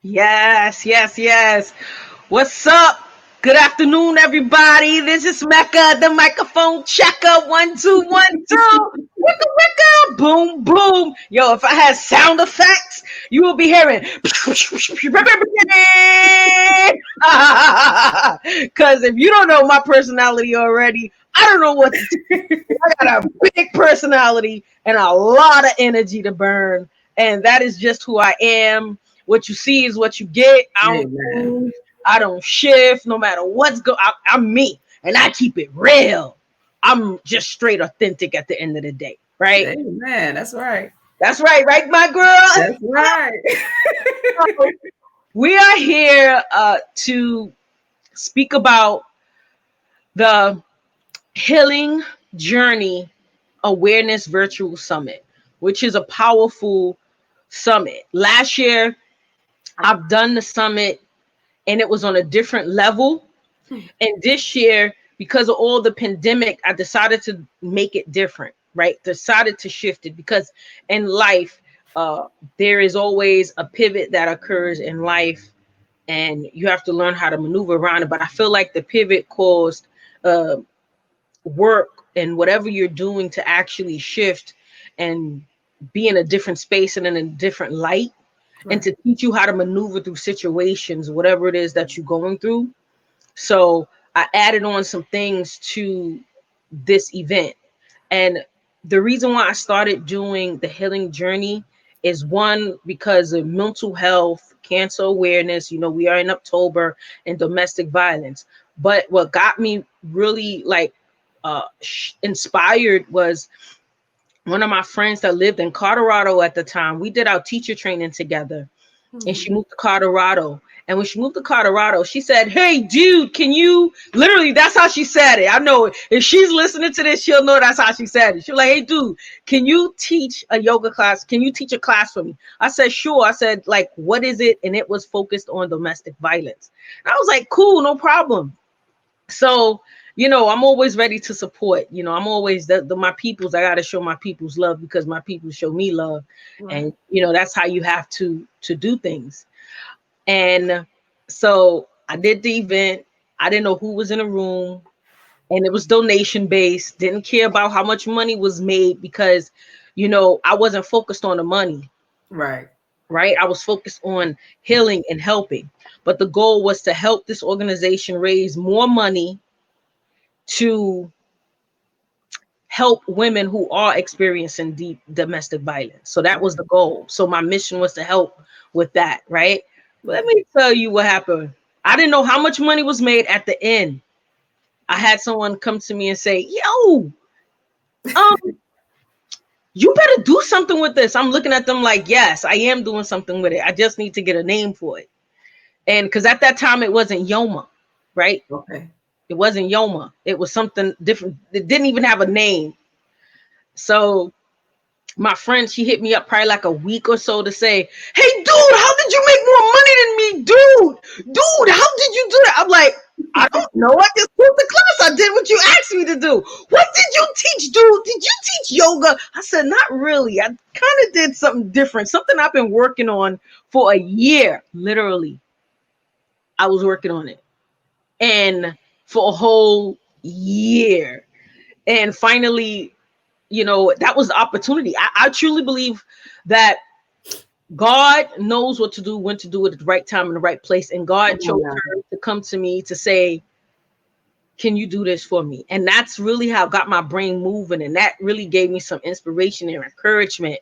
Yes, yes, yes. What's up? Good afternoon, everybody. This is Mecca, the microphone checker. 1 2 1 2. Wicka wicka. Boom boom. Yo, if I had sound effects, you will be hearing. Because if you don't know my personality already, I don't know what to tell you. I got a big personality and a lot of energy to burn, and that is just who I am. What you see is what you get. I don't Amen. change. I don't shift. No matter what's I'm me, and I keep it real. I'm just straight authentic at the end of the day, right? Amen. That's right. That's right, right, my girl. That's right. So we are here to speak about the Healing Journey Awareness Virtual Summit, which is a powerful summit. Last year, I've done the summit and it was on a different level. And this year, because of all the pandemic, I decided to make it different, right? Decided to shift it because in life, there is always a pivot that occurs in life, and you have to learn how to maneuver around it. But I feel like the pivot caused uh, work and whatever you're doing to actually shift and be in a different space and in a different light, and Right. to teach you how to maneuver through situations, whatever it is that you're going through. So I added on some things to this event. And the reason why I started doing the healing journey is one, because of mental health, cancer awareness. You know, we are in October, and domestic violence. But what got me really like inspired was one of my friends that lived in Colorado at the time. We did our teacher training together, and she Mhm. moved to Colorado. And when she moved to Colorado, she said, "Hey, dude, can you?" Literally, that's how she said it. I know if she's listening to this, she'll know that's how she said it. She was like, "Hey, dude, can you teach a yoga class? Can you teach a class for me?" I said, "Sure." I said, "Like, what is it?" And it was focused on domestic violence. And I was like, "Cool, no problem." So, I'm always ready to support. I'm always the my peoples. I got to show my peoples love because my people show me love, Right. and that's how you have to do things. And so I did the event. I didn't know who was in the room, and it was donation based. Didn't care about how much money was made because, I wasn't focused on the money, Right. right? I was focused on healing and helping. But the goal was to help this organization raise more money to help women who are experiencing deep domestic violence. So that was Right. the goal. So my mission was to help with that, right? Let Right. me tell you what happened. I didn't know how much money was made at the end. I had someone come to me and say, "Yo, um, you better do something with this." I'm looking at them like, "Yes, I am doing something with it. I just need to get a name for it." And because at that time it wasn't Yoma, right? Okay. It wasn't Yoma. It was something different. It didn't even have a name. So my friend, she hit me up probably like a week or so to say, "Hey, dude, how did you make more money than me, dude, how did you do that?" I'm like, "I don't know. I just took the class. I did what you asked me to do." "What did you teach, dude? Did you teach yoga?" I said, "Not really. I kind of did something different, something I've been working on for a year. Literally, I was working on it, and for a whole year. And finally, that was the opportunity. I truly believe that God knows what to do, when to do it at the right time in the right place. And God Come on chose now. her to come to me to say, "Can you do this for me?" And that's really how I got my brain moving. And that really gave me some inspiration and encouragement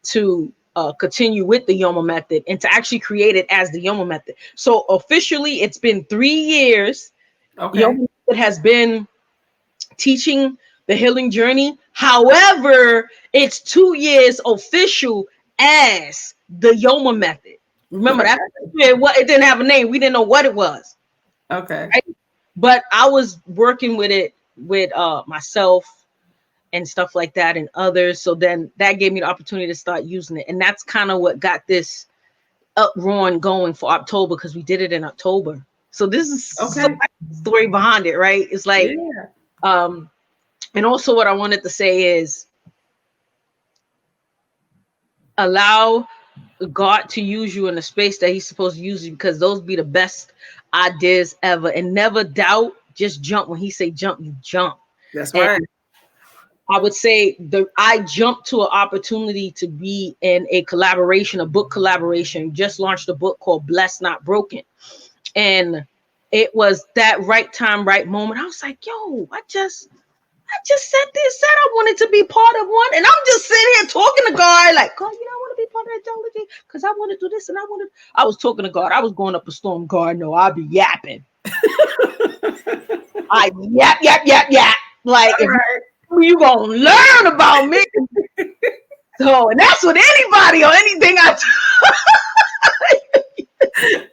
to continue with the Yoma method and to actually create it as the Yoma method. So officially, it's been 3 years. Okay. Yoma method has been teaching the healing journey. However, it's 2 years official as the Yoma method. Remember that it didn't have a name. We didn't know what it was, Okay. right? But I was working with it with myself and stuff like that and others. So then that gave me the opportunity to start using it. And that's kind of what got this uproar going for October, because we did it in October. So this is so Okay. much story behind it, right? It's like, Yeah. um, and also what I wanted to say is allow God to use you in the space that He's supposed to use you, because those be the best ideas ever. And never doubt, just jump. When He say jump, you jump. That's And right. I would say I jumped to an opportunity to be in a collaboration, a book collaboration. Just launched a book called Blessed Not Broken. And it was that right time, right moment. I was like, yo, I just said I wanted to be part of one. And I'm just sitting here talking to God, like, God, I want to be part of anthology because I want to do this and I was talking to God. I was going up a storm. God, no, I'll be yapping. I yap. Like, All if right. you gonna learn about me. So, and that's with anybody or anything I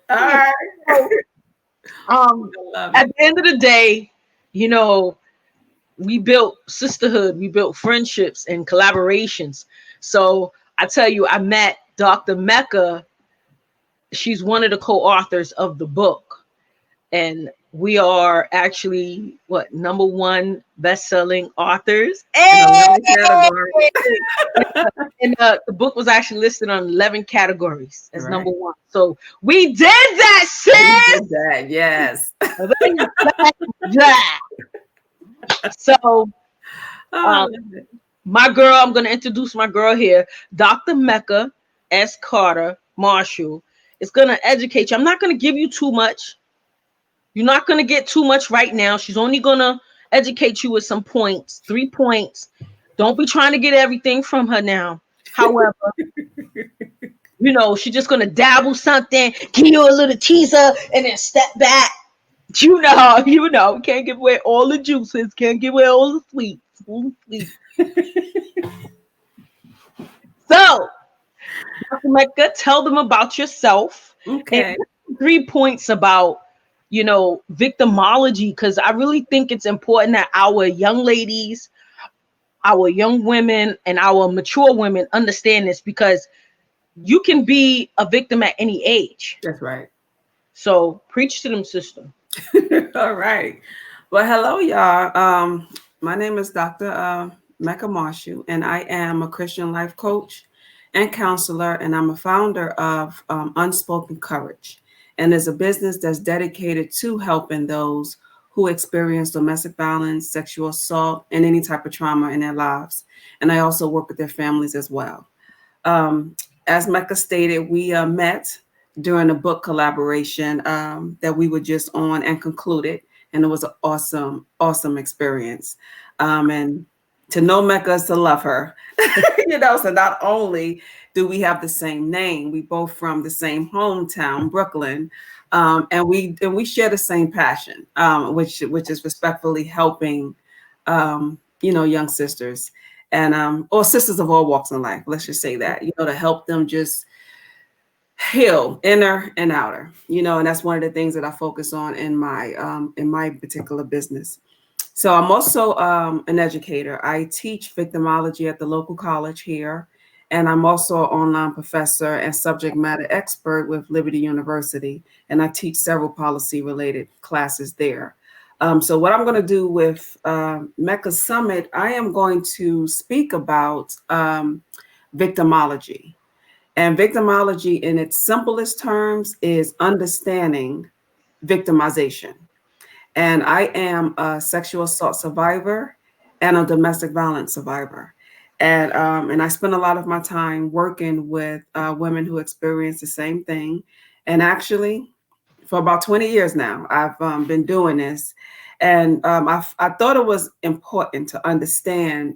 All do. right. So, I love at it. the end of the day, you know, we built sisterhood, we built friendships and collaborations. So I tell you, I met Dr. Mecca. She's one of the co-authors of the book. And we are actually what, number one best-selling authors. In Hey! 11 categories. And the book was actually listed on 11 categories as number Right. one. So we did that, We sis. did that. Yes. Yeah. So Oh, I um, love it. my girl, I'm going to introduce my girl here, Dr. Mecca S Carter-Marshall, is going to educate you. I'm not going to give you too much. You're not going to get too much right now. She's only going to educate you with some points, 3 points. Don't be trying to get everything from her now. However, she's just going to dabble something, give you a little teaser, and then step back. Can't give away all the juices, can't give away all the sweets. All the sweets. So, Dr. Mecca, tell them about yourself and Okay. 3 points about, victimology, because I really think it's important that our young ladies, our young women, and our mature women understand this, because you can be a victim at any age. That's right. So, preach to them, sister. All right. Well, hello, y'all. My name is Dr. Mecca Marshall, and I am a Christian life coach and counselor, and I'm a founder of Unspoken Courage, and is a business that's dedicated to helping those who experience domestic violence, sexual assault, and any type of trauma in their lives. And I also work with their families as well. Um, as Mecca stated, we met during a book collaboration that we were just on and concluded, and it was an awesome, awesome experience. And to know Mecca is to love her, So not only do we have the same name, we both from the same hometown, Brooklyn, and we share the same passion, which is respectfully helping, young sisters and or sisters of all walks in life. Let's just say that, to help them just heal inner and outer, and that's one of the things that I focus on in my particular business. So I'm also an educator. I teach victimology at the local college here, and I'm also an online professor and subject matter expert with Liberty University, and I teach several policy related classes there. So what I'm going to do with Mecca Summit, I am going to speak about victimology. And victimology, in its simplest terms, is understanding victimization. And I am a sexual assault survivor and a domestic violence survivor. And I spend a lot of my time working with women who experience the same thing. And actually, for about 20 years now, I've been doing this. And I thought it was important to understand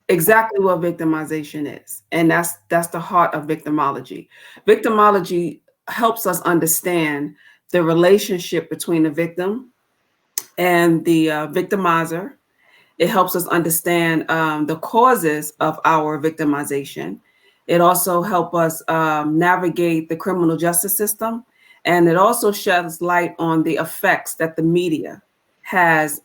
exactly what victimization is. And that's the heart of victimology. Victimology helps us understand the relationship between the victim and the victimizer. It helps us understand the causes of our victimization. It also helps us navigate the criminal justice system. And it also sheds light on the effects that the media has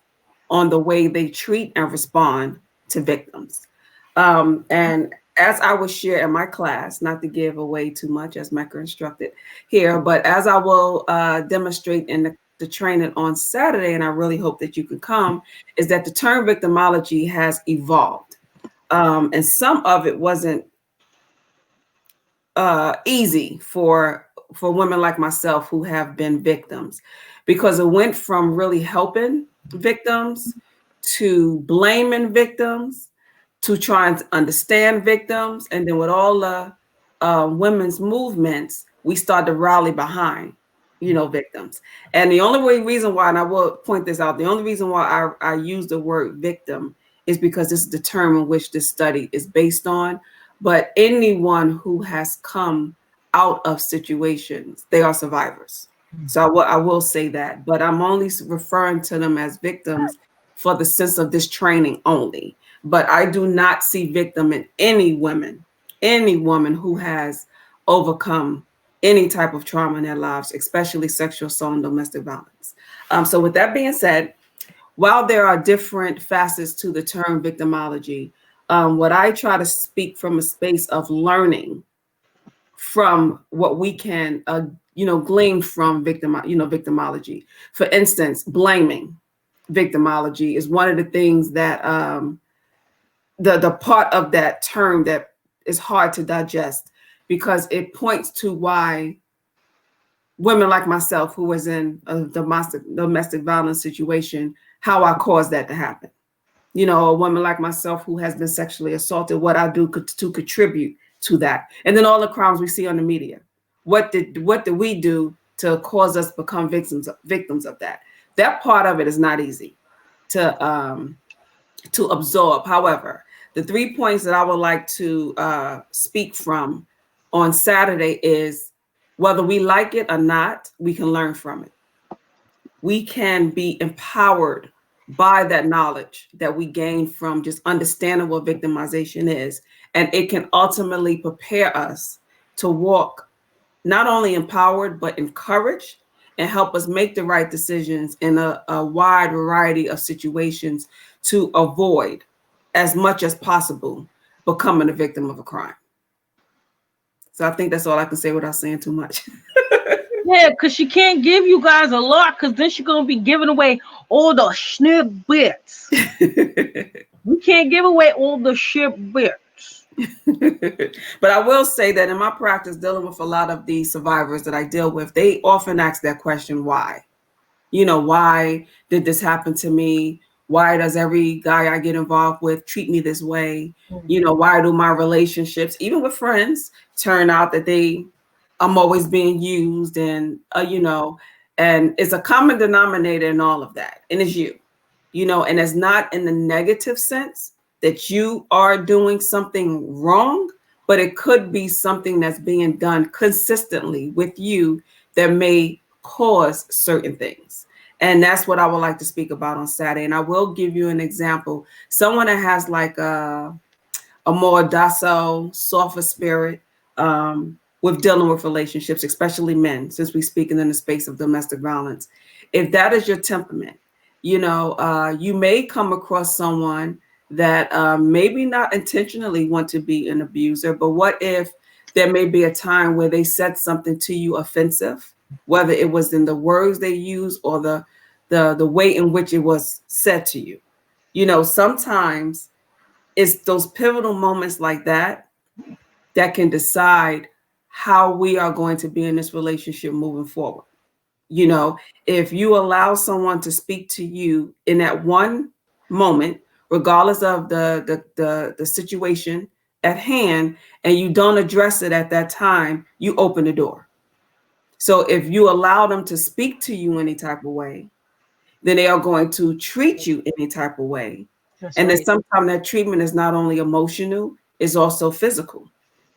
on the way they treat and respond to victims. And as I will share in my class, not to give away too much as Mecca instructed here, but as I will demonstrate in the training on Saturday, and I really hope that you can come, is that the term victimology has evolved. And some of it wasn't easy for women like myself who have been victims, because it went from really helping victims to blaming victims to trying to understand victims, and then with all the women's movements, we started to rally behind, victims. And the only reason why, and I will point this out, the only reason why I use the word victim is because this is the term in which this study is based on. But anyone who has come out of situations, they are survivors. So I will say that, but I'm only referring to them as victims for the sense of this training only. But I do not see victim in any woman who has overcome any type of trauma in their lives, especially sexual assault and domestic violence. So with that being said, while there are different facets to the term victimology, what I try to speak from a space of learning from what we can, glean from victimology. For instance, blaming victimology is one of the things that the part of that term that is hard to digest, because it points to why women like myself who was in a domestic violence situation, how I caused that to happen. A woman like myself who has been sexually assaulted, what I do to contribute to that. And then all the crimes we see on the media. What did we do to cause us to become victims of that? That part of it is not easy to absorb. However, the 3 points that I would like to speak from on Saturday is, whether we like it or not, we can learn from it. We can be empowered by that knowledge that we gain from just understanding what victimization is. And it can ultimately prepare us to walk not only empowered, but encouraged, and help us make the right decisions in a wide variety of situations to avoid, as much as possible, becoming a victim of a crime. So I think that's all I can say without saying too much. Yeah, because she can't give you guys a lot, because then she's going to be giving away all the snippets. We can't give away all the snippets. But I will say that in my practice, dealing with a lot of the survivors that I deal with, they often ask that question, why? Why did this happen to me? Why does every guy I get involved with treat me this way? Why do my relationships, even with friends, turn out that I'm always being used, and and it's a common denominator in all of that. And it's and it's not in the negative sense that you are doing something wrong, but it could be something that's being done consistently with you that may cause certain things. And that's what I would like to speak about on Saturday. And I will give you an example. Someone that has like a more docile, softer spirit, with dealing with relationships, especially men, since we're speaking in the space of domestic violence. If that is your temperament, you may come across someone that maybe not intentionally want to be an abuser, but what if there may be a time where they said something to you offensive, whether it was in the words they used or the way in which it was said to you. Sometimes it's those pivotal moments like that that can decide how we are going to be in this relationship moving forward. If you allow someone to speak to you in that one moment, regardless of the situation at hand, and you don't address it at that time, you open the door. So if you allow them to speak to you any type of way, then they are going to treat you any type of way. That's And then right. sometimes that treatment is not only emotional, it's also physical,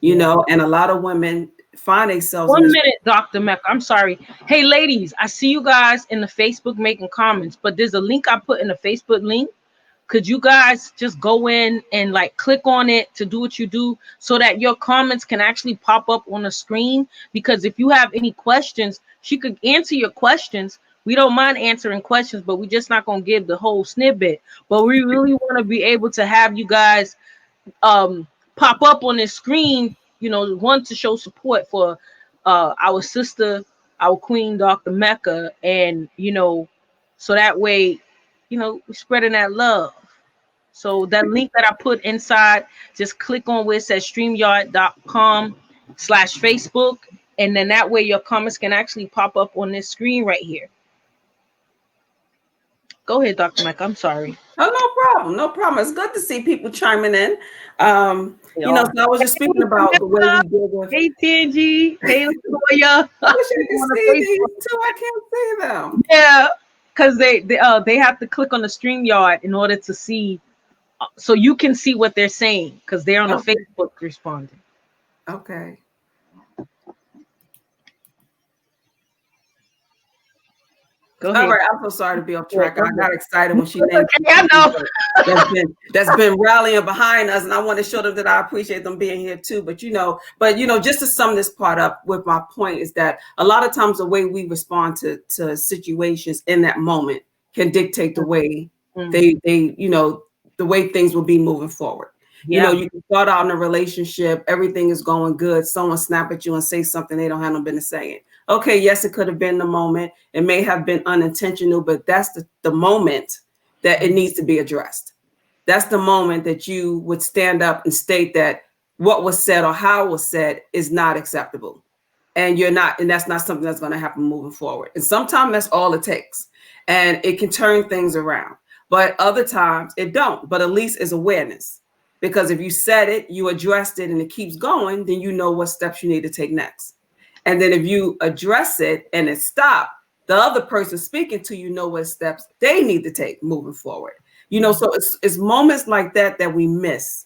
and a lot of women find themselves in 1 this. minute, Dr. Mecca. I'm sorry. Hey, ladies, I see you guys in the Facebook making comments, but there's a link I put in the Facebook link. Could you guys just go in and like click on it to do what you do, so that your comments can actually pop up on the screen? Because if you have any questions, she could answer your questions. We don't mind answering questions, but we're just not going to give the whole snippet. But we really want to be able to have you guys pop up on the screen, one to show support for our sister, our queen, Dr. Mecca, and so that way, we're spreading that love. So that link that I put inside, just click on where it says streamyard.com Facebook, and then that way your comments can actually pop up on this screen right here. Go ahead, Dr. Mike. I'm sorry. Oh, no problem. No problem. It's good to see people chiming in. They You know, are. so I was just speaking about the way we deal with. Hey, TNG. Hey, Latoya. I wish I could On the see Facebook. these too. I can't see them. Yeah, because they have to click on the StreamYard in order to see, so you can see what they're saying because they're on the Okay. Facebook responding. Okay. Go All ahead. right, I'm so sorry to be off Yeah, track. go I ahead. got excited when she It's named okay, I know. that's been rallying behind us, and I want to show them that I appreciate them being here too. But just to sum this part up, with my point is that a lot of times the way we respond to situations in that moment can dictate the way Mm, they the way things will be moving forward. yeah. You can start out in a relationship, everything is going good. Someone snap at you and say something they don't have no business saying. Okay, yes, it could have been the moment. It may have been unintentional, but that's the moment that it needs to be addressed. That's the moment that you would stand up and state that what was said or how it was said is not acceptable. And that's not something that's going to happen moving forward. And sometimes that's all it takes. And it can turn things around. But other times it don't. But at least it's awareness. Because if you said it, you addressed it, and it keeps going, then you know what steps you need to take next. And then if you address it and it stopped, the other person speaking to you know what steps they need to take moving forward. So it's moments like that we miss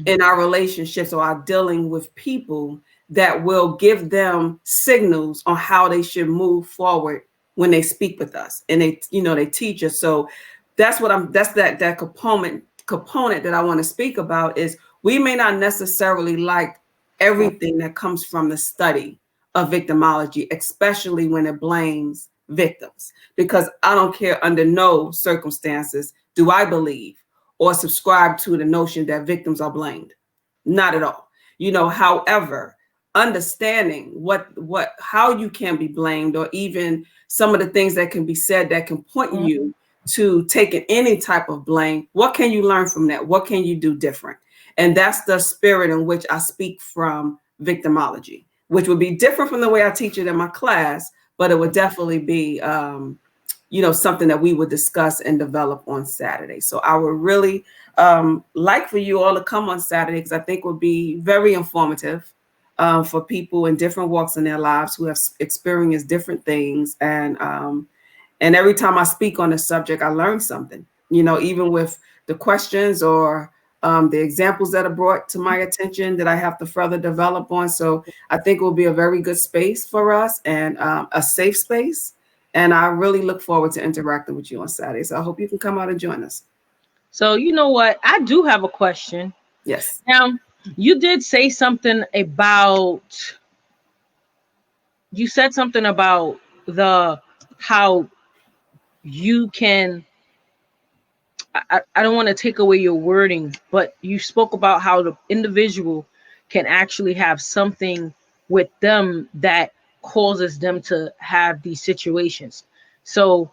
in our relationships or our dealing with people, that will give them signals on how they should move forward when they speak with us, and they teach us. So that's that component that I want to speak about. Is we may not necessarily like everything that comes from the study of victimology, especially when it blames victims, because I don't care, under no circumstances do I believe or subscribe to the notion that victims are blamed. Not at all. However, understanding how you can be blamed, or even some of the things that can be said that can point you to taking any type of blame, what can you learn from that? What can you do different? And that's the spirit in which I speak from victimology, which would be different from the way I teach it in my class, but it would definitely be something that we would discuss and develop on Saturday. So I would really like for you all to come on Saturday, because I think would be very informative for people in different walks in their lives who have experienced different things. And every time I speak on the subject, I learn something, even with the questions or the examples that are brought to my attention that I have to further develop on. So I think it will be a very good space for us, and a safe space. And I really look forward to interacting with you on Saturday. So I hope you can come out and join us. So you know what? I do have a question. Yes. Now, you did say something about, you said something about the how you can, I don't want to take away your wording, but you spoke about how the individual can actually have something with them that causes them to have these situations. So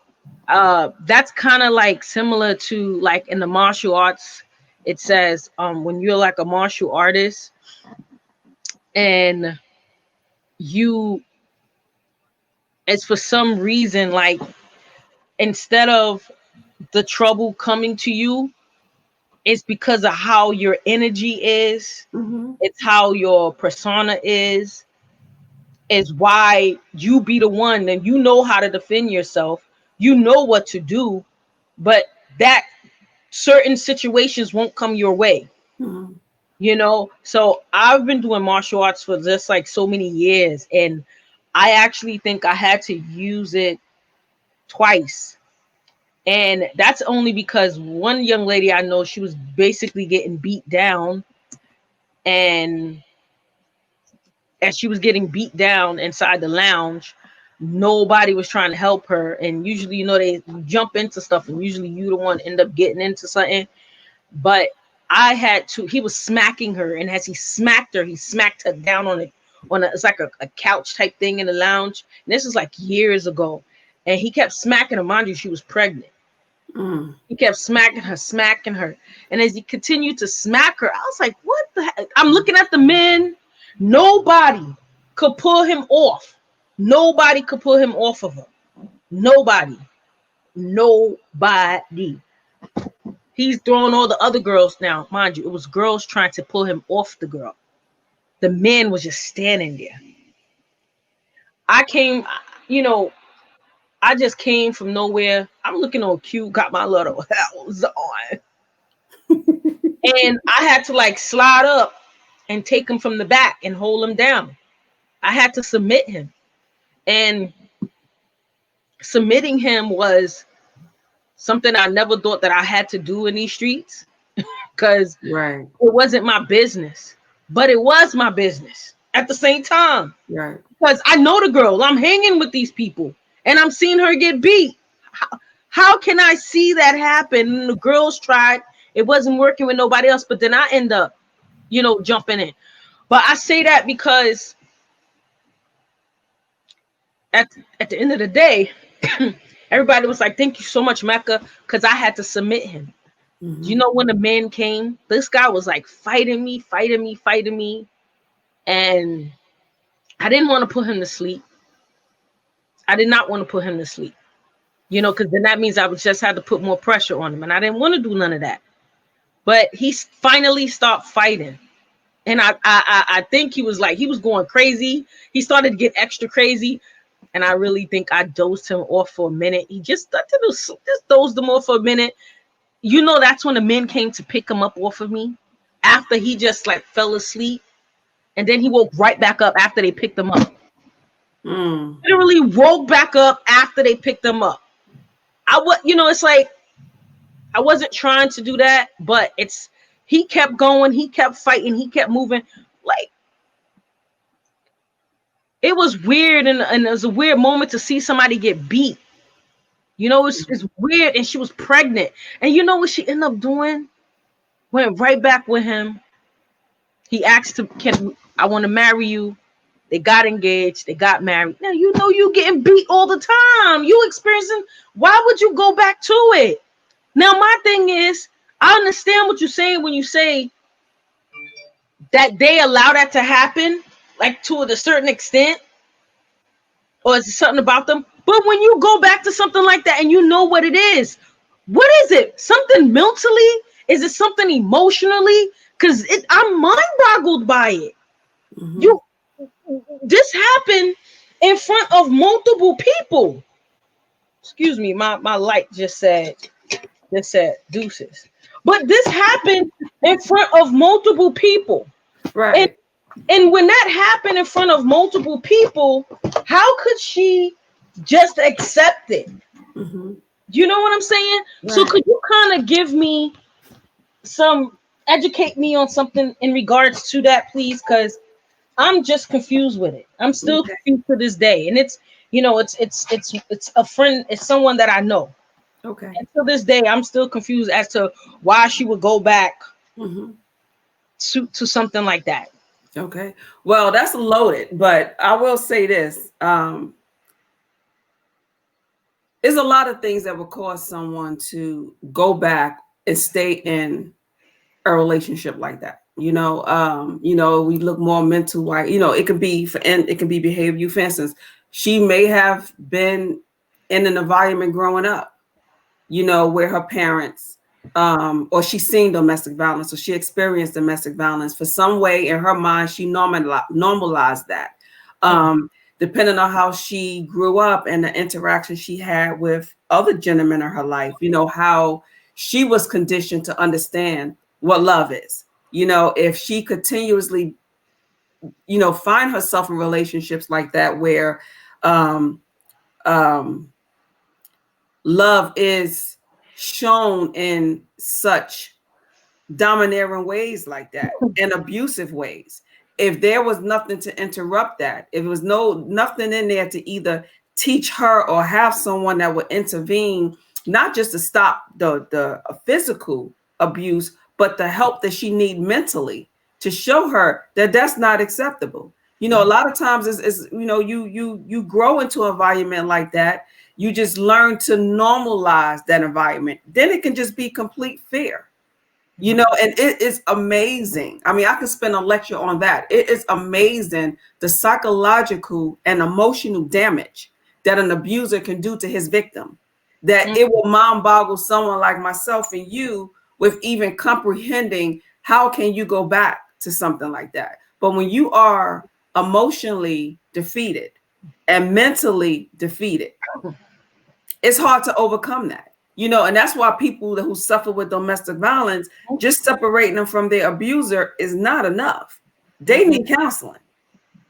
that's kind of like similar to, like, in the martial arts, it says when you're like a martial artist and you, it's for some reason, like, instead of the trouble coming to you, it's because of how your energy is. Mm-hmm. It's how your persona is why you be the one, and you know how to defend yourself. You know what to do, but that certain situations won't come your way. Mm-hmm. So I've been doing martial arts for just like so many years, and I actually think I had to use it twice. And that's only because one young lady I know, she was basically getting beat down, and as she was getting beat down inside the lounge, nobody was trying to help her. And usually, they jump into stuff, and usually you the one end up getting into something. But I had to, he was smacking her, and as he smacked her, he smacked her down on it's like a couch type thing in the lounge. And this is like years ago. And he kept smacking her. Mind you, she was pregnant. Mm. He kept smacking her. And as he continued to smack her, I was like, what the heck? I'm looking at the men. Nobody could pull him off. Nobody could pull him off of her. Nobody. Nobody. He's throwing all the other girls now. Mind you, it was girls trying to pull him off the girl. The man was just standing there. I came, you know, I just came from nowhere. I'm looking all cute, got my little house on. And I had to like slide up and take him from the back and hold him down. I had to submit him. And submitting him was something I never thought that I had to do in these streets because Right. it wasn't my business. But it was my business at the same time. Right. Because I know the girl. I'm hanging with these people and I'm seeing her get beat. How can I see that happen? And the girls tried. It wasn't working with nobody else. But then I end up, jumping in. But I say that because at the end of the day, everybody was like, thank you so much, Mecca, because I had to submit him. Mm-hmm. You know, when the men came, this guy was like fighting me. And I didn't want to put him to sleep. I did not want to put him to sleep, because then that means I would just have to put more pressure on him. And I didn't want to do none of that. But he finally stopped fighting. And I think he was going crazy. He started to get extra crazy. And I really think I dozed him off for a minute. He just dozed him off for a minute. That's when the men came to pick him up off of me after he just like fell asleep. And then he woke right back up after they picked him up. Literally woke back up after they picked him up. It's like I wasn't trying to do that, but he kept going, he kept fighting, he kept moving. Like it was weird, and it was a weird moment to see somebody get beat. It's weird, and she was pregnant. And you know what she ended up doing? Went right back with him. He asked him, I want to marry you. They got engaged. They got married. Now, you getting beat all the time. You experiencing. Why would you go back to it? Now, my thing is, I understand what you're saying when you say that they allow that to happen, like to a certain extent, or is it something about them? But when you go back to something like that and you know what it is, what is it? Something mentally? Is it something emotionally? Because I'm mind boggled by it. Mm-hmm. This happened in front of multiple people. Excuse me, my light just said deuces. But this happened in front of multiple people. Right. And when that happened in front of multiple people, how could she just accept it? Mm-hmm. You know what I'm saying? Right. So could you kind of educate me on something in regards to that, please? Because I'm just confused with it. I'm still confused to this day. And it's a friend, it's someone that I know. Okay. And to this day, I'm still confused as to why she would go back to something like that. Okay. Well, that's loaded, but I will say this. There's a lot of things that would cause someone to go back and stay in a relationship like that. We look more mental, like, it can be behavior. For instance, she may have been in an environment growing up, where her parents, or she's seen domestic violence, or she experienced domestic violence. For some way in her mind, she normalized that. Depending on how she grew up and the interaction she had with other gentlemen in her life, how she was conditioned to understand what love is. If she continuously, find herself in relationships like that where love is shown in such domineering ways like that, and abusive ways, if there was nothing to interrupt that, if there was nothing in there to either teach her or have someone that would intervene, not just to stop the physical abuse, but the help that she need mentally to show her that that's not acceptable. A lot of times is you grow into an environment like that. You just learn to normalize that environment. Then it can just be complete fear. You know, and it is amazing. I mean, I could spend a lecture on that. It is amazing the psychological and emotional damage that an abuser can do to his victim, that it will mind boggle someone like myself and you with even comprehending how can you go back to something like that. But when you are emotionally defeated and mentally defeated, it's hard to overcome that, you know, and that's why people who suffer with domestic violence, just separating them from their abuser is not enough. They need counseling.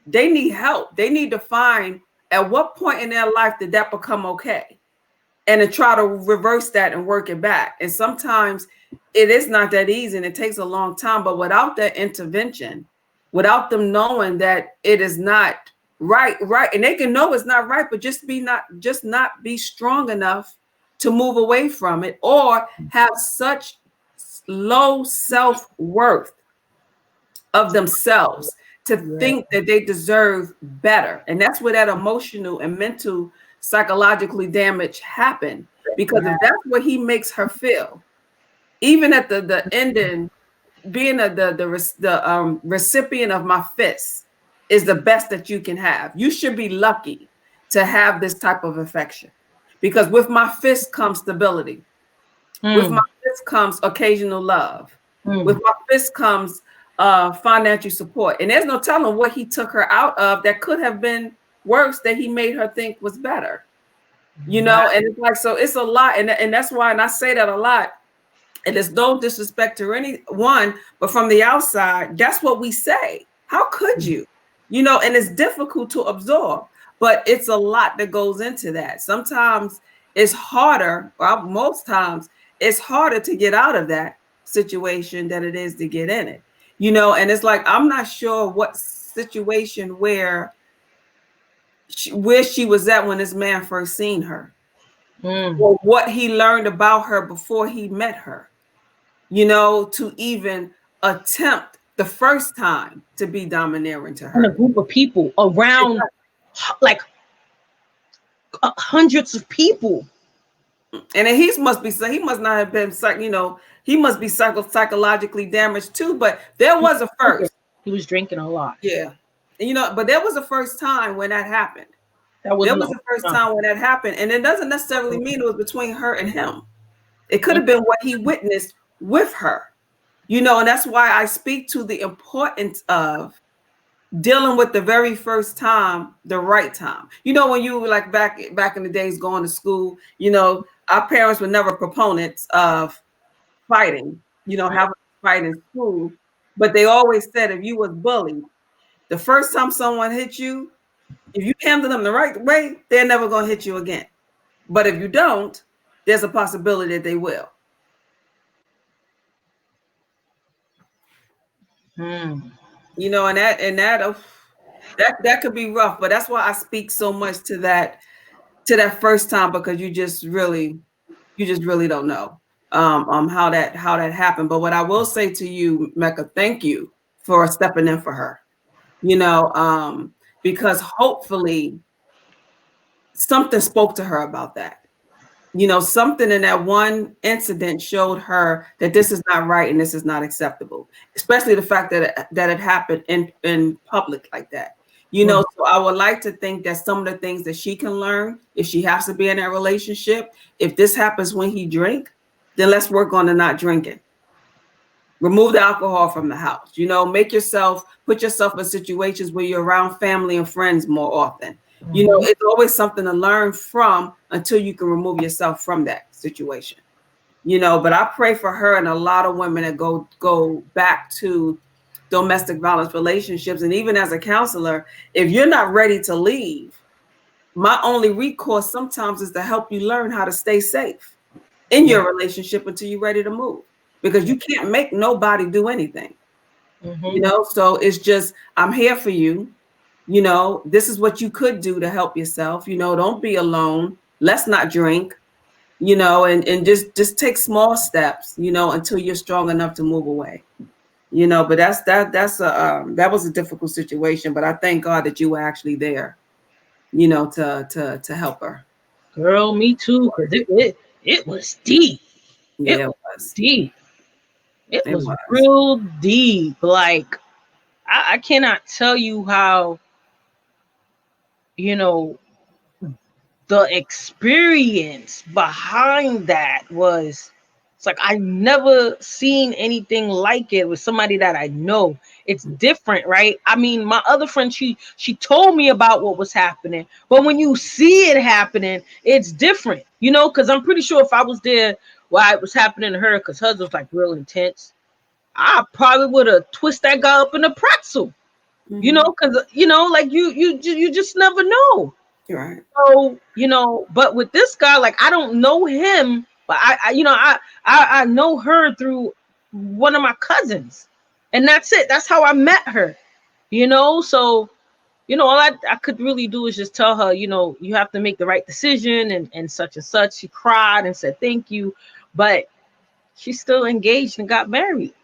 They need help. They need to find at what point in their life did that become okay, and to try to reverse that and work it back. And sometimes it is not that easy and it takes a long time, but without that intervention, without them knowing that it is not right, and they can know it's not right, but just not be strong enough to move away from it, or have such low self-worth of themselves to think that they deserve better. And that's where that emotional and mental psychologically damage happen, because if that's what he makes her feel, even at the ending, being the recipient of my fist is the best that you can have. You should be lucky to have this type of affection, because with my fist comes stability. With my fist comes occasional love. With my fist comes financial support. And there's no telling what he took her out of that could have been worse, that he made her think was better. You know, and it's like, so it's a lot. And that's why, and I say that a lot, and there's no disrespect to anyone, but from the outside, that's what we say. How could you? You know, and it's difficult to absorb, but it's a lot that goes into that. Sometimes it's harder, well, most times it's harder to get out of that situation than it is to get in it. You know, and it's like, I'm not sure what situation where she was at when this man first seen her, or what he learned about her before he met her, you know, to even attempt the first time to be domineering to And a her. group of people around, like hundreds of people. And then he must not have been, you know, he must be psychologically damaged too. But there was a first. He was drinking a lot. Yeah. And, you know, but there was a first time when that happened. That There wasn't was a first time when that happened. And it doesn't necessarily mean it was between her and him. It could have been what he witnessed with her. You know, and that's why I speak to the importance of dealing with the very first time, the right time. You know, when you were like back in the days going to school, you know, our parents were never proponents of fighting, you know, having a fight in school. But they always said if you was bullied, the first time someone hit you, if you handle them the right way, they're never going to hit you again. But if you don't, there's a possibility that they will. You know, and that could be rough. But that's why I speak so much to that first time, because you just really don't know how that happened. But what I will say to you, Mecca, thank you for stepping in for her. You know, because hopefully something spoke to her about that. You know, something in that one incident showed her that this is not right and this is not acceptable, especially the fact that it happened in public like that. You know, so I would like to think that some of the things that she can learn, if she has to be in that relationship, if this happens when he drink, then let's work on the not drinking. Remove the alcohol from the house. You know, put yourself in situations where you're around family and friends more often. You know, it's always something to learn from until you can remove yourself from that situation. You know, but I pray for her and a lot of women that go back to domestic violence relationships. And even as a counselor, if you're not ready to leave, my only recourse sometimes is to help you learn how to stay safe in your relationship until you're ready to move, because you can't make nobody do anything. You know, so it's just, I'm here for you. You know, this is what you could do to help yourself. You know, don't be alone. Let's not drink, you know, and just take small steps, you know, until you're strong enough to move away. You know, but that was a difficult situation, but I thank God that you were actually there, you know, to help her. Girl, me too, because it was deep. Yeah, It it was was. deep. It It was was. real deep. Like I cannot tell you how, you know, the experience behind that was, it's like I never seen anything like it with somebody that I know. It's different, right? I mean, my other friend, she told me about what was happening, but when you see it happening, it's different, you know, because I'm pretty sure if I was there while it was happening to her, because hers was like real intense, I probably would have twisted that guy up in a pretzel, you know, Mm-hmm. because you know, like you just never know. You're right. So, you know, but with this guy, like I don't know him, but I know her through one of my cousins, and that's it. That's how I met her, you know. So, you know, all I could really do is just tell her, you know, you have to make the right decision and such and such. She cried and said thank you, but she's still engaged and got married.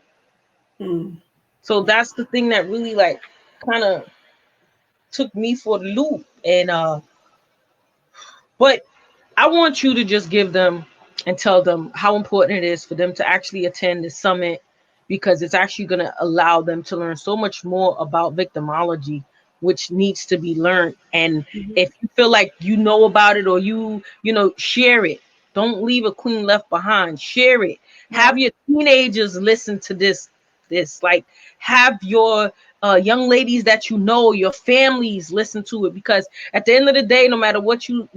Mm. So that's the thing that really like kind of took me for the loop. And but I want you to just give them and tell them how important it is for them to actually attend the summit, because it's actually going to allow them to learn so much more about victimology, which needs to be learned. And Mm-hmm. if you feel like you know about it, or you know, share it. Don't leave a queen left behind. Share it. Have Right. your teenagers listen to this like, have your young ladies that you know, your families listen to it, because at the end of the day, no matter what you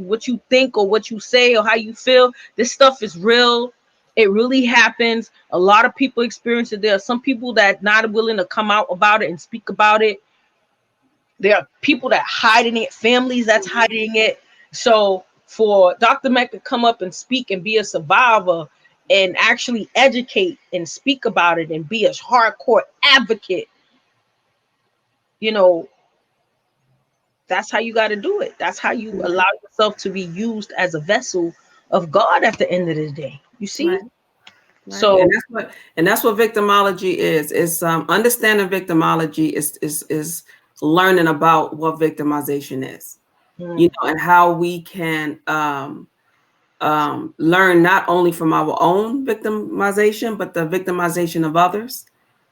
think or what you say or how you feel, this stuff is real. It really happens. A lot of people experience it. There are some people that not willing to come out about it and speak about it. There are people that hiding it, families that's hiding it. So for Dr. Mecca to come up and speak and be a survivor and actually educate and speak about it and be a hardcore advocate, you know, that's how you got to do it. That's how you allow Right. yourself to be used as a vessel of God at the end of the day. You see? Right. Right. So, And that's what victimology is. It's understanding victimology is learning about what victimization is. You mm, know, and how we can learn not only from our own victimization, but the victimization of others,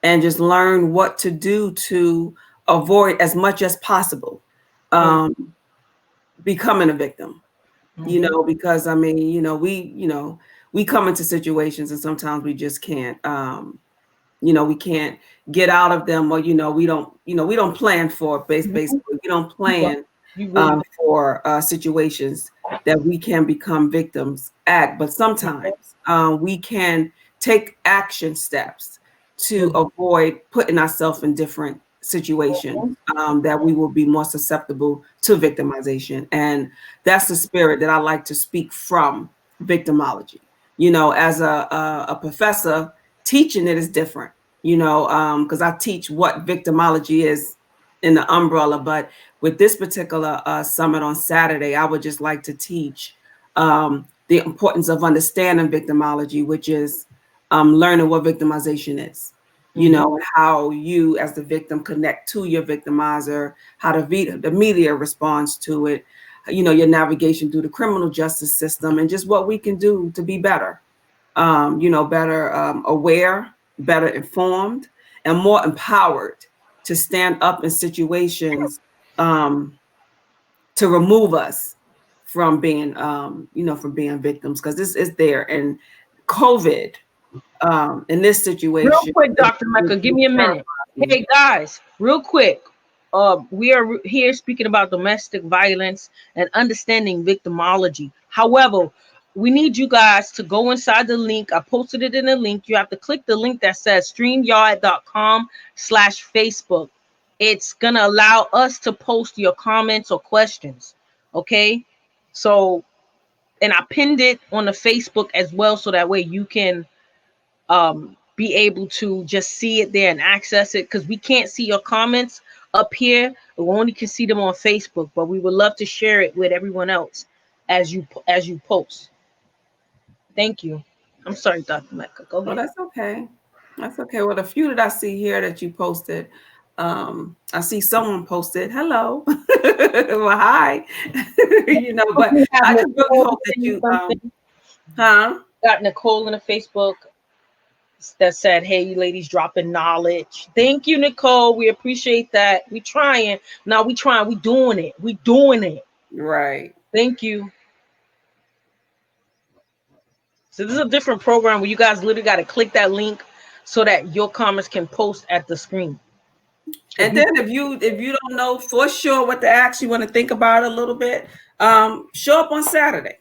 and just learn what to do to avoid as much as possible mm, um, becoming a victim. You mhm, know, because I mean, we come into situations and sometimes we just can't. We can't get out of them, or we don't plan for mhm. basically we don't You are. plan You really for situations that we can become victims at, but sometimes we can take action steps to do. avoid putting ourselves in different situations that we will be more susceptible to victimization. And that's the spirit that I like to speak from victimology. As a professor, teaching it is different, because I teach what victimology is in the umbrella. But with this particular summit on Saturday, I would just like to teach the importance of understanding victimology, which is learning what victimization is, Mhm. and how you, as the victim, connect to your victimizer, how the media responds to it, your navigation through the criminal justice system, and just what we can do to be better, better aware, better informed, and more empowered to stand up in situations um, to remove us from being, from being victims, because this is there. And COVID in this Real situation quick, is, Dr. Mecca, give is me a minute. terrifying. Hey guys, real quick. We are here speaking about domestic violence and understanding victimology. However, we need you guys to go inside the link. I posted it in the link. You have to click the link that says streamyard.com/Facebook. It's gonna allow us to post your comments or questions. Okay. So, and I pinned it on the Facebook as well, so that way you can be able to just see it there and access it, because we can't see your comments up here. We only can see them on Facebook, but we would love to share it with everyone else as you post. Thank you. I'm sorry, Dr. Mecca. Go Oh, ahead. that's okay. That's okay. Well, the few that I see here that you posted, I see someone posted, hello. Well, hi. But We have I just really Nicole hope that saying you, something. huh? Got Nicole in the Facebook. that said, hey, you ladies dropping knowledge. Thank you, Nicole. We appreciate that. We trying. Now we trying. We doing it. We doing it. Right. Thank you. So this is a different program where you guys literally got to click that link so that your comments can post at the screen. And then if you don't know for sure what to ask, you want to think about it a little bit, show up on Saturday.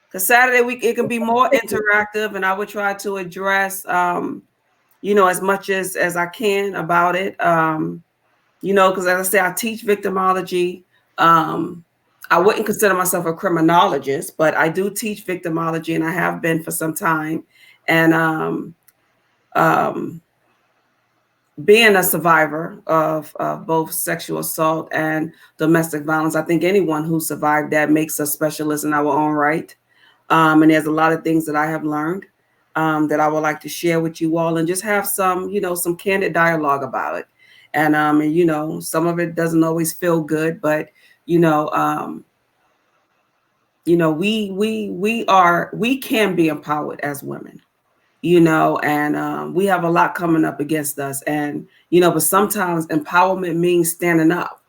Because Saturday it can be more interactive, and I would try to address as much as I can about it. Because as I say, I teach victimology. I wouldn't consider myself a criminologist, but I do teach victimology, and I have been for some time. And being a survivor of both sexual assault and domestic violence, I think anyone who survived that makes us specialists in our own right. And there's a lot of things that I have learned that I would like to share with you all, and just have some candid dialogue about it. And some of it doesn't always feel good, but we can be empowered as women, and we have a lot coming up against us. And, but sometimes empowerment means standing up,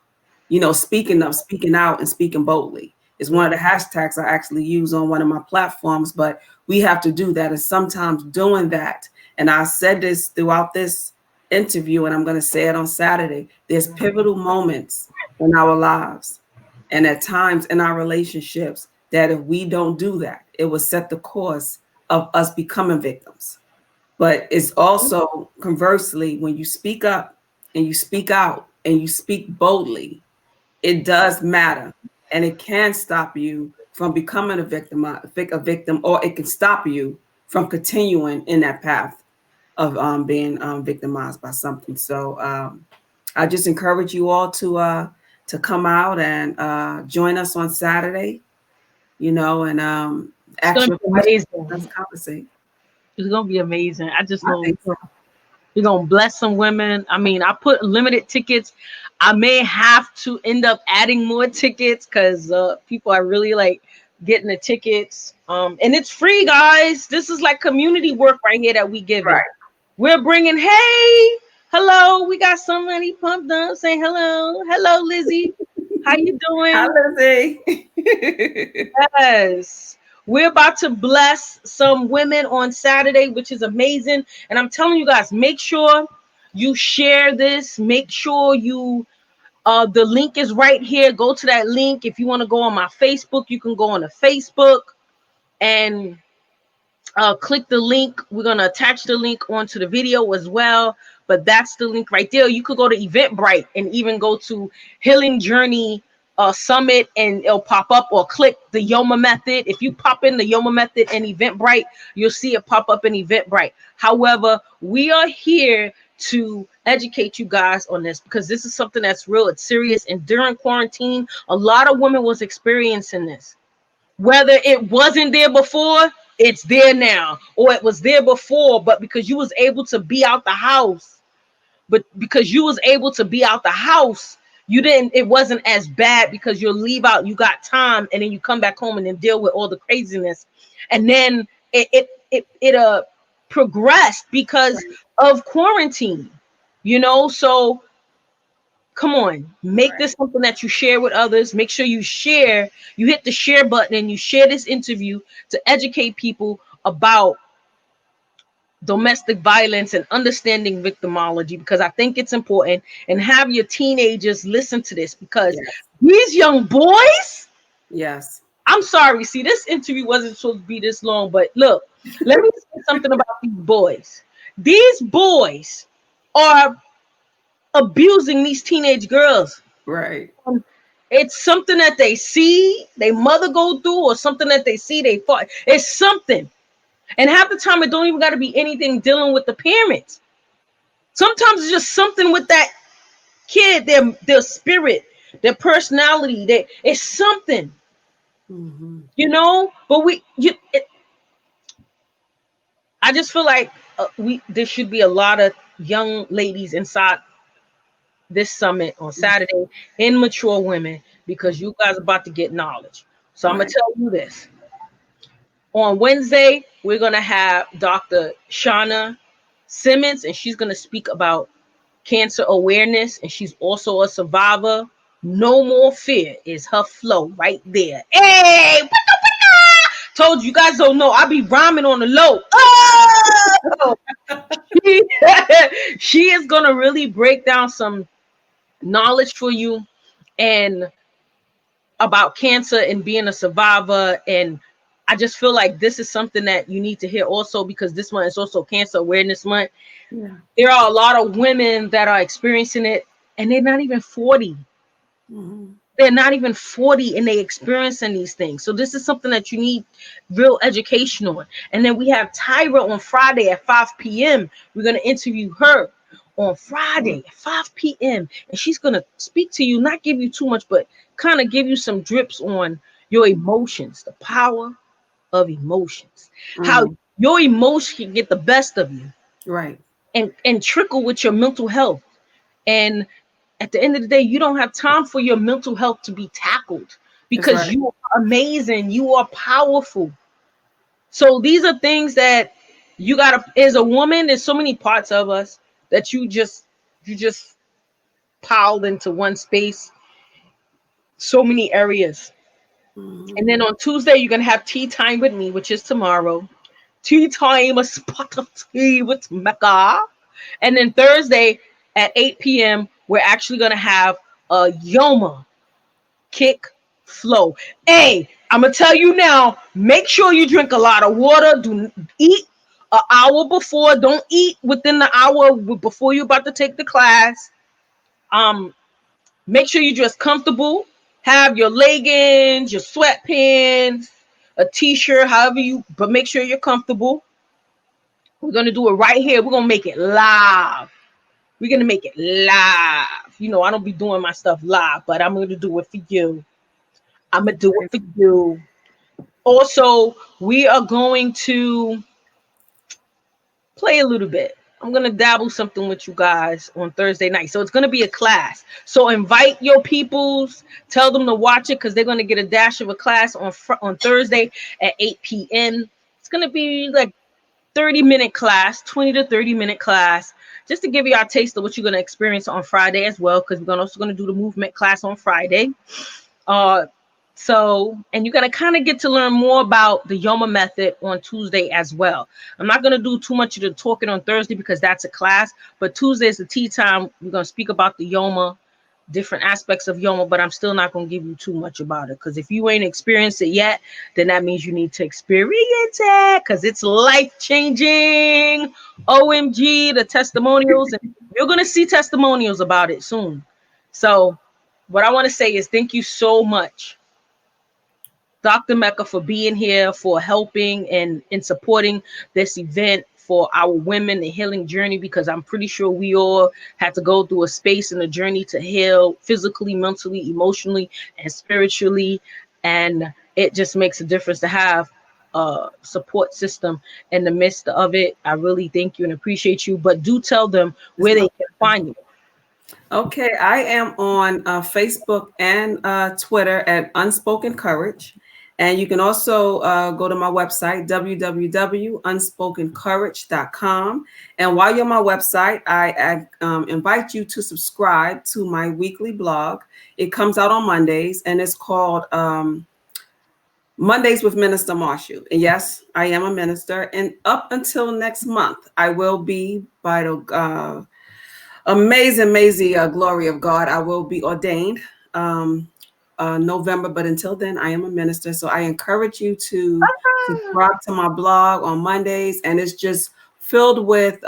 speaking up, speaking out, and speaking boldly is one of the hashtags I actually use on one of my platforms. But we have to do that. And sometimes doing that, and I said this throughout this interview, and I'm going to say it on Saturday, there's pivotal moments in our lives and at times in our relationships that if we don't do that, it will set the course of us becoming victims. But it's also conversely, when you speak up and you speak out and you speak boldly, it does matter, and it can stop you from becoming a victim, or it can stop you from continuing in that path of being victimized by something. So I just encourage you all to come out and join us on Saturday, and ask your questions. Let's conversate. It's gonna be amazing. I just I know think so. you're gonna bless some women. I mean, I put limited tickets. I may have to end up adding more tickets because people are really like getting the tickets. And it's free, guys. This is like community work right here that we give it. Right. We're bringing. Hey, hello. We got somebody pumped up saying hello. Hello, Lizzie. How you doing? Hi, Lizzie. Yes. We're about to bless some women on Saturday, which is amazing. And I'm telling you guys, make sure you share this. Make sure you the link is right here. Go to that link. If you want to go on my Facebook, you can go on the Facebook and click the link. We're going to attach the link onto the video as well. But that's the link right there. You could go to Eventbrite and even go to Healing Journey Summit, and it'll pop up, or click the Yoma Method. If you pop in the Yoma Method and Eventbrite, you'll see it pop up in Eventbrite. However, we are here to educate you guys on this because this is something that's real. It's serious. And during quarantine, a lot of women was experiencing this. Whether it wasn't there before, it's there now, or it was there before, but because you was able to be out the house, you didn't, it wasn't as bad because you'll leave out, you got time, and then you come back home and then deal with all the craziness. And then it progressed because of quarantine, so come on, make this something that you share with others. Make sure you hit the share button and you share this interview to educate people about domestic violence and understanding victimology, because I think it's important. And have your teenagers listen to this, because these young boys, Yes. I'm sorry, see, this interview wasn't supposed to be this long, but look, let me say something about these boys. These boys are abusing these teenage girls. Right. It's something that they see their mother go through, or something that they see they fought. It's something. And half the time it don't even got to be anything dealing with the parents. Sometimes it's just something with that kid, their spirit, their personality. It's something, But I just feel like there should be a lot of young ladies inside this summit on Saturday, immature women, because you guys are about to get knowledge. So I'm gonna tell you this. On Wednesday, we're gonna have Dr. Shauna Simmons, and she's going to speak about cancer awareness, and she's also a survivor. No More Fear is her flow right there. Hey, told you guys don't know. I be rhyming on the low. Oh! She is going to really break down some knowledge for you and about cancer and being a survivor. And I just feel like this is something that you need to hear also, because this month is also Cancer Awareness Month. Yeah. There are a lot of women that are experiencing it, and they're not even 40. Mm-hmm. They're not even 40 and they experiencing these things. So this is something that you need real education on. And then we have Tyra on Friday at 5 p.m. We're going to interview her on Friday at 5 p.m. And she's going to speak to you, not give you too much, but kind of give you some drips on your emotions, the power of emotions, how Mm-hmm. your emotion can get the best of you Right. and trickle with your mental health. And at the end of the day, you don't have time for your mental health to be tackled, That's because right. you are amazing, you are powerful. So these are things that you gotta, as a woman, there's so many parts of us that you just piled into one space, so many areas. And Mm-hmm. then on Tuesday, you're gonna have tea time with me, which is tomorrow. Tea time, a spot of tea with Mecca. And then Thursday at 8 p.m., we're actually gonna have a Yoma kick flow. Hey, I'm gonna tell you now, make sure you drink a lot of water. Do eat an hour before. Don't eat within the hour before you're about to take the class. um Make sure you dress comfortable, have your leggings, your sweatpants, a t-shirt, however you, but make sure you're comfortable. We're gonna do it right here. We're gonna make it live. We're gonna make it live. You know, I don't be doing my stuff live, but I'm gonna do it for you. I'm gonna do it for you. Also, we are going to play a little bit. I'm gonna dabble something with you guys on Thursday night. So it's gonna be a class. So invite your peoples, tell them to watch it, because they're gonna get a dash of a class on Thursday at 8 p.m. It's gonna be like 30-minute class, 20 to 30-minute class, just to give you our taste of what you're gonna experience on Friday as well, because we're also gonna do the movement class on Friday. Uh, so, and you're going to kind of get to learn more about the Yoma method on Tuesday as well. I'm not going to do too much of the talking on Thursday because that's a class, but Tuesday is the tea time. We're going to speak about the Yoma, different aspects of Yoma, but I'm still not going to give you too much about it, because if you ain't experienced it yet, then that means you need to experience it, because it's life changing. OMG, the testimonials, and you're going to see testimonials about it soon. So, what I want to say is thank you so much, Dr. Mecca, for being here, for helping and in supporting this event for our women, the healing journey, because I'm pretty sure we all had to go through a space and a journey to heal physically, mentally, emotionally, and spiritually. And it just makes a difference to have a support system in the midst of it. I really thank you and appreciate you, but do tell them It's where my they can find you. Okay, I am on Facebook and Twitter at Unspoken Courage. And you can also go to my website, www.unspokencourage.com. And while you're on my website, I invite you to subscribe to my weekly blog. It comes out on Mondays, and it's called Mondays with Minister Marshall. And yes, I am a minister. And up until next month, I will be, by the amazing glory of God, I will be ordained November. But until then, I am a minister. So I encourage you to subscribe to my blog on Mondays. And it's just filled with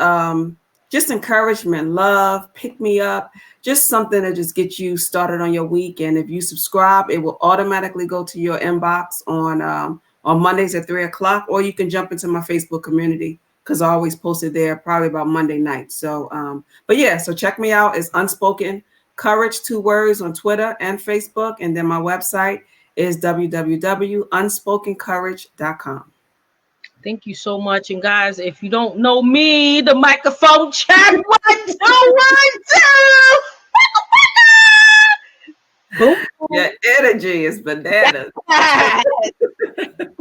just encouragement, love, pick me up, just something to just get you started on your week. And if you subscribe, it will automatically go to your inbox on Mondays at 3 o'clock, or you can jump into my Facebook community, because I always post it there probably about Monday night. So, but yeah, so check me out. It's Unspoken Courage, 2 words, on Twitter and Facebook. And then my website is www.unspokencourage.com. Thank you so much. And guys, if you don't know me, the microphone check. 1, 2, 1, 2. Boom. Your energy is bananas. I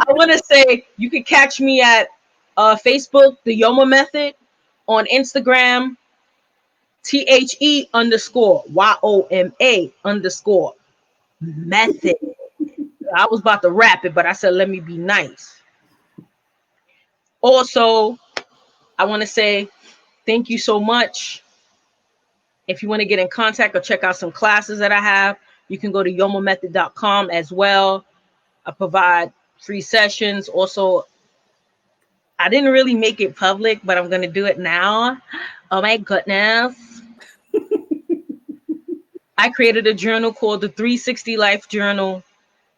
want to say you can catch me at Facebook, the Yoma Method, On Instagram, THE_YOMA_method. I was about to rap it, but I said, let me be nice. Also, I want to say thank you so much. If you want to get in contact or check out some classes that I have, you can go to yomamethod.com as well. I provide free sessions. Also, I didn't really make it public, but I'm going to do it now. Oh my goodness. I created a journal called the 360 Life Journal,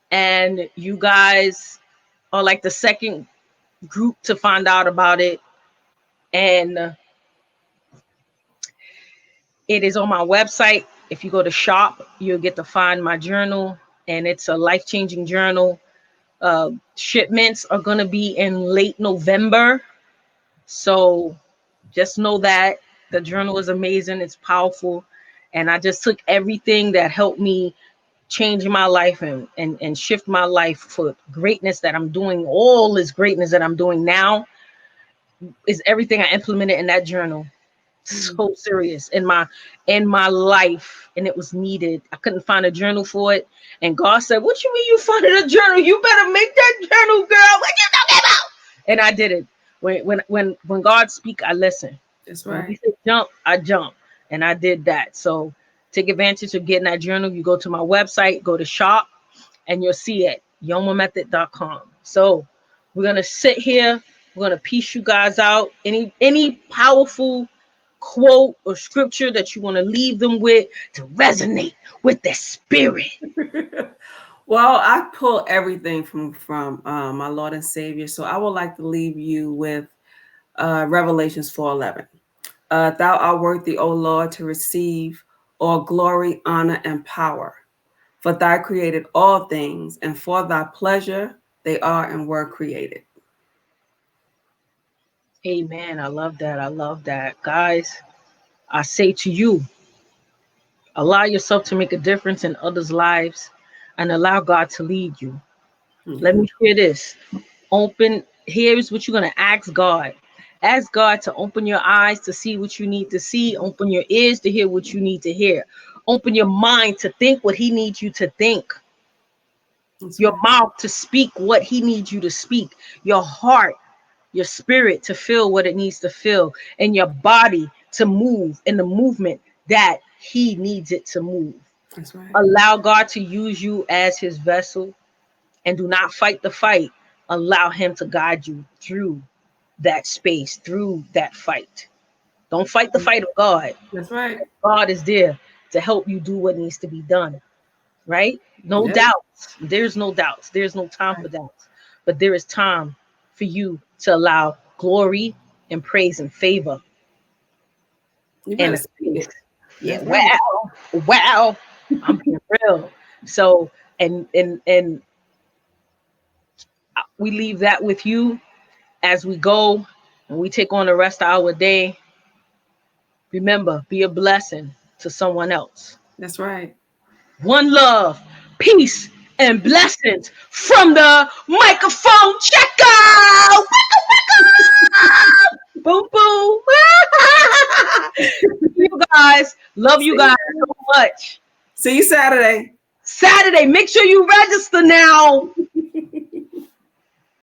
and you guys are like the second group to find out about it. And it is on my website. If you go to shop, you'll get to find my journal, and it's a life-changing journal. Shipments are going to be in late November. So just know that the journal is amazing. It's powerful. And I just took everything that helped me change my life and shift my life for greatness that I'm doing. All this greatness that I'm doing now is everything I implemented in that journal. So serious in my life, and it was needed. I couldn't find a journal for it, and God said, what you mean you found a journal? You better make that journal, girl. What you talking about? And I did it. When God speak, I listen. That's When he right. said jump, I jump, and I did that. So take advantage of getting that journal. You go to my website, go to shop, and you'll see it, yomamethod.com. So we're gonna sit here, we're gonna piece you guys out. Any powerful quote or scripture that you want to leave them with to resonate with the spirit. Well, I pull everything from my Lord and Savior. So I would like to leave you with Revelations 4:11. Thou art worthy, O Lord, to receive all glory, honor, and power. For thou created all things, and for thy pleasure they are and were created. Amen. I love that. I love that. Guys, I say to you, allow yourself to make a difference in others' lives and allow God to lead you. Let Yeah. me share this. Here's what you're going to ask God. Ask God to open your eyes to see what you need to see, open your ears to hear what you need to hear, open your mind to think what He needs you to think, That's your right. mouth to speak what He needs you to speak, your heart, your spirit to feel what it needs to feel, and your body to move in the movement that He needs it to move. That's right. Allow God to use you as His vessel, and do not fight the fight. Allow Him to guide you through that space, through that fight. Don't fight the fight of God. That's right. God is there to help you do what needs to be done, right? No Yes. doubts. There's no doubts. There's no time Right. for doubts. But there is time for you to allow glory and praise and favor You in better a speak space. it. Yeah, That's right. wow. I'm being real. So, and we leave that with you as we go and we take on the rest of our day. Remember, be a blessing to someone else. That's right. One love, peace, and blessings from the microphone checker. Wicka, wicka. Boom, boom. You guys, love you See guys you. so much. See you Saturday. Saturday, make sure you register now.